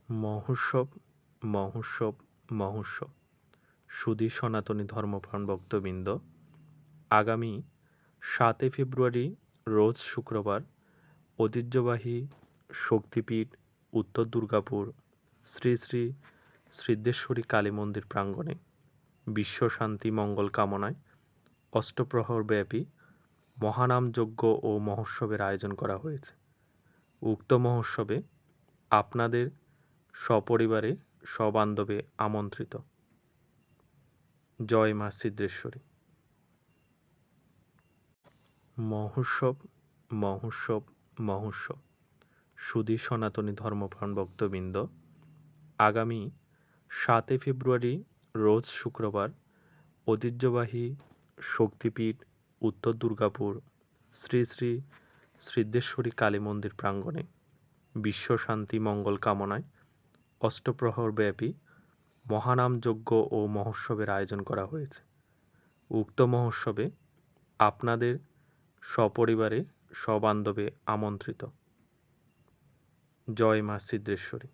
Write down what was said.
মহোৎসব, মহোৎসব, মহোৎসব। সুধী সনাতনী ধর্মপ্রাণ ভক্তবৃন্দ, আগামী ৭ ফেব্রুয়ারি রোজ শুক্রবার ঐতিহ্যবাহী শক্তিপীঠ উত্তর দুর্গাপুর শ্রী শ্রী সিদ্ধেশ্বরী কালী মন্দির প্রাঙ্গণে বিশ্ব শান্তি মঙ্গল কামনায় অষ্টপ্রহরব্যাপী মহানাম যজ্ঞ ও মহোৎসবের আয়োজন করা হয়েছে। উক্ত মহোৎসবে আপনাদের সপরিবারে সবান্ধবে আমন্ত্রিত। জয় মা সিদ্ধেশ্বরী। মহোৎসব, মহোৎসব, মহোৎসব। সুধী সনাতনী ধর্মপ্রাণ ভক্তবৃন্দ, আগামী ৭ ফেব্রুয়ারি রোজ শুক্রবার ঐতিহ্যবাহী শক্তিপীঠ উত্তর দুর্গাপুর শ্রী শ্রী সিদ্ধেশ্বরী কালী মন্দির প্রাঙ্গণে বিশ্ব শান্তি মঙ্গল কামনায় অষ্টপ্রহরব্যাপী মহানাম যজ্ঞ ও মহোৎসবের আয়োজন করা হয়েছে। উক্ত মহোৎসবে আপনাদের সপরিবারে সবান্ধবে আমন্ত্রিত। জয় মা সিদ্ধেশ্বরী।